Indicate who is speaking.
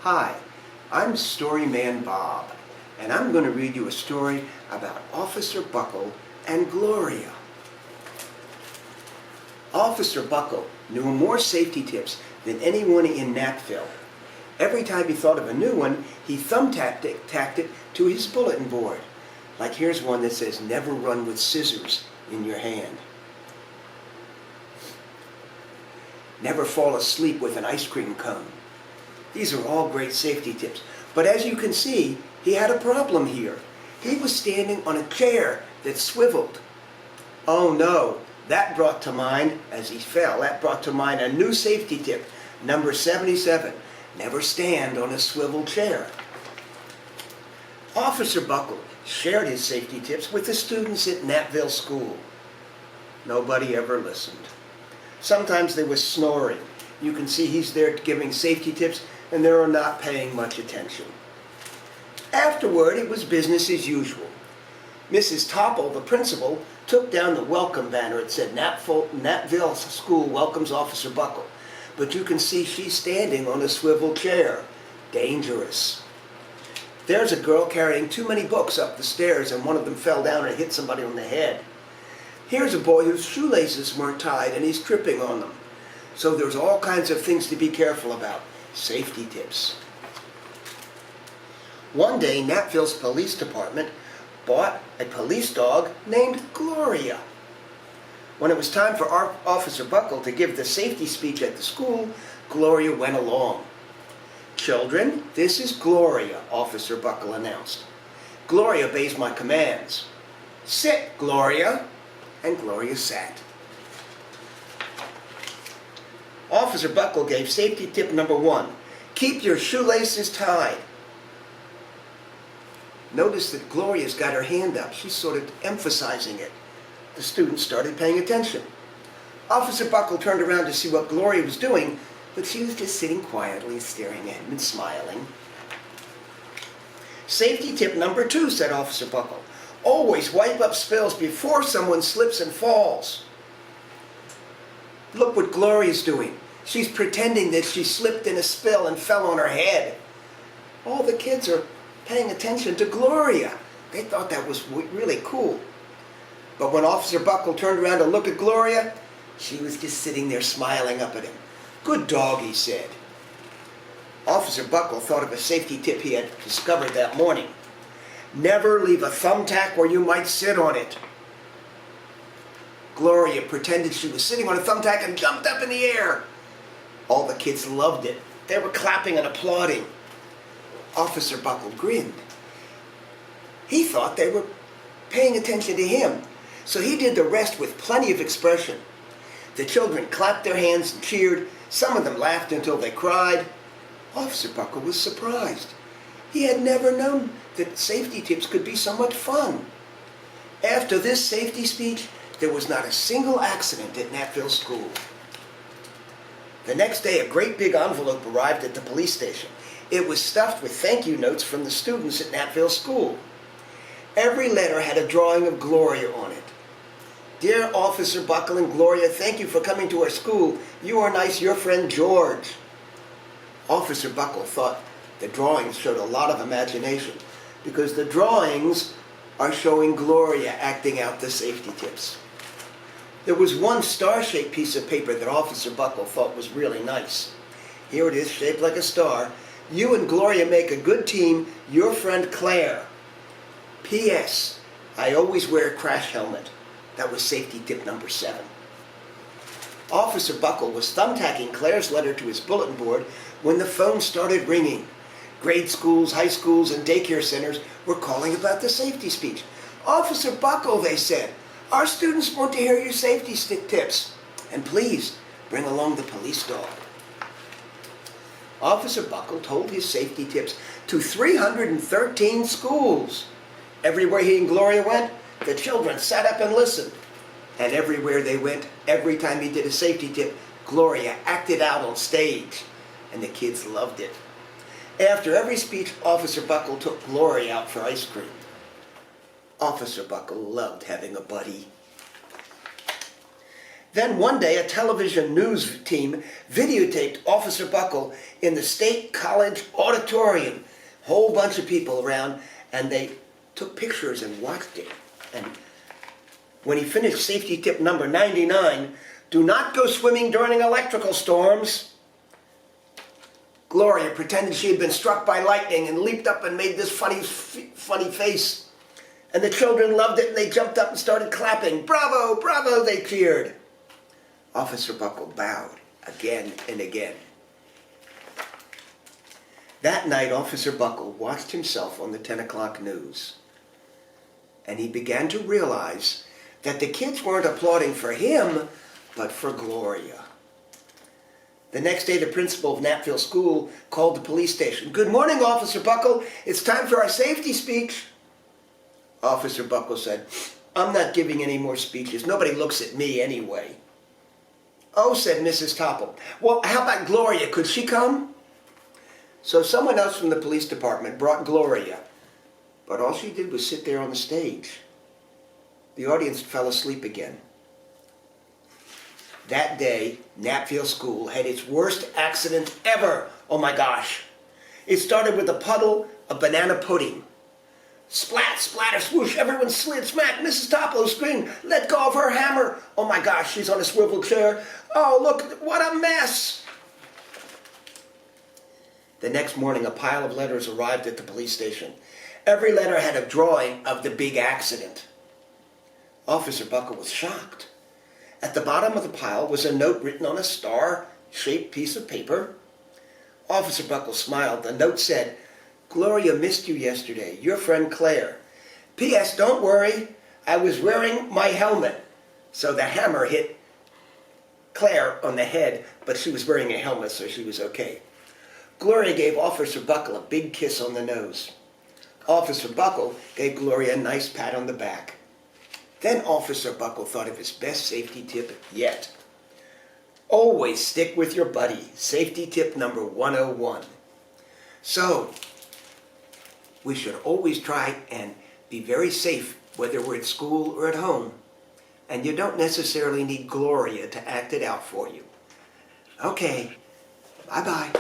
Speaker 1: Hi, I'm Storyman Bob, and I'm going to read you a story about Officer Buckle and Gloria. Officer Buckle knew more safety tips than anyone in Napville. Every time he thought of a new one, he thumbtacked it to his bulletin board. Like here's one that says, "Never run with scissors in your hand." Never fall asleep with an ice cream cone. These are all great safety tips. But as you can see, he had a problem here. He was standing on a chair that swiveled. Oh no, that brought to mind, as he fell, that brought to mind a new safety tip, number 77. Never stand on a swivel chair. Officer Buckle shared his safety tips with the students at Napville School. Nobody ever listened. Sometimes they were snoring. You can see he's there giving safety tips and they're not paying much attention. Afterward, it was business as usual. Mrs. Topple, the principal, took down the welcome banner. It said, Napville School welcomes Officer Buckle. But you can see she's standing on a swivel chair. Dangerous. There's a girl carrying too many books up the stairs and one of them fell down and hit somebody on the head. Here's a boy whose shoelaces weren't tied and he's tripping on them. So there's all kinds of things to be careful about. Safety tips. One day, Napville's police department bought a police dog named Gloria. When it was time for Officer Buckle to give the safety speech at the school, Gloria went along. "Children, this is Gloria," Officer Buckle announced. "Gloria obeys my commands. Sit, Gloria." And Gloria sat. Officer Buckle gave safety tip number 1. Keep your shoelaces tied. Notice that Gloria's got her hand up. She's sort of emphasizing it. The students started paying attention. Officer Buckle turned around to see what Gloria was doing, but she was just sitting quietly, staring at him and smiling. Safety tip number 2, said Officer Buckle. Always wipe up spills before someone slips and falls. Look what Gloria's doing. She's pretending that she slipped in a spill and fell on her head. All the kids are paying attention to Gloria. They thought that was really cool. But when Officer Buckle turned around to look at Gloria, she was just sitting there smiling up at him. "Good dog," he said. Officer Buckle thought of a safety tip he had discovered that morning. Never leave a thumbtack where you might sit on it. Gloria pretended she was sitting on a thumbtack and jumped up in the air. All the kids loved it. They were clapping and applauding. Officer Buckle grinned. He thought they were paying attention to him, so he did the rest with plenty of expression. The children clapped their hands and cheered. Some of them laughed until they cried. Officer Buckle was surprised. He had never known that safety tips could be so much fun. After this safety speech, there was not a single accident at Napville School. The next day, a great big envelope arrived at the police station. It was stuffed with thank you notes from the students at Napville School. Every letter had a drawing of Gloria on it. "Dear Officer Buckle and Gloria, thank you for coming to our school. You are nice, your friend George." Officer Buckle thought the drawings showed a lot of imagination because the drawings are showing Gloria acting out the safety tips. There was one star-shaped piece of paper that Officer Buckle thought was really nice. Here it is, shaped like a star. "You and Gloria make a good team. Your friend Claire. P.S. I always wear a crash helmet." That was safety tip number 7. Officer Buckle was thumbtacking Claire's letter to his bulletin board when the phone started ringing. Grade schools, high schools, and daycare centers were calling about the safety speech. "Officer Buckle," they said, "our students want to hear your safety tips. And please, bring along the police dog." Officer Buckle told his safety tips to 313 schools. Everywhere he and Gloria went, the children sat up and listened. And everywhere they went, every time he did a safety tip, Gloria acted out on stage. And the kids loved it. After every speech, Officer Buckle took Gloria out for ice cream. Officer Buckle loved having a buddy. Then one day a television news team videotaped Officer Buckle in the State College auditorium. Whole bunch of people around, and they took pictures and watched it. And when he finished safety tip number 99, do not go swimming during electrical storms, Gloria pretended she had been struck by lightning and leaped up and made this funny face. And the children loved it, and they jumped up and started clapping. Bravo, bravo, they cheered. Officer Buckle bowed again and again. That night, Officer Buckle watched himself on the 10 o'clock news. And he began to realize that the kids weren't applauding for him, but for Gloria. The next day, the principal of Knapville School called the police station. Good morning, Officer Buckle. It's time for our safety speech. Officer Buckle said, I'm not giving any more speeches. Nobody looks at me anyway. Oh, said Mrs. Topple. Well, how about Gloria? Could she come? So someone else from the police department brought Gloria. But all she did was sit there on the stage. The audience fell asleep again. That day, Knapville School had its worst accident ever. Oh my gosh. It started with a puddle of banana pudding. Splat, splatter, swoosh, everyone slid, smack. Mrs. Topple screamed, let go of her hammer. Oh my gosh, she's on a swivel chair. Oh, look, what a mess. The next morning, a pile of letters arrived at the police station. Every letter had a drawing of the big accident. Officer Buckle was shocked. At the bottom of the pile was a note written on a star-shaped piece of paper. Officer Buckle smiled. The note said, Gloria missed you yesterday. Your friend Claire. P.S. Don't worry. I was wearing my helmet. So the hammer hit Claire on the head, but she was wearing a helmet, so she was okay. Gloria gave Officer Buckle a big kiss on the nose. Officer Buckle gave Gloria a nice pat on the back. Then Officer Buckle thought of his best safety tip yet. Always stick with your buddy. Safety tip number 101. So, we should always try and be very safe, whether we're at school or at home. And you don't necessarily need Gloria to act it out for you. Okay, bye-bye.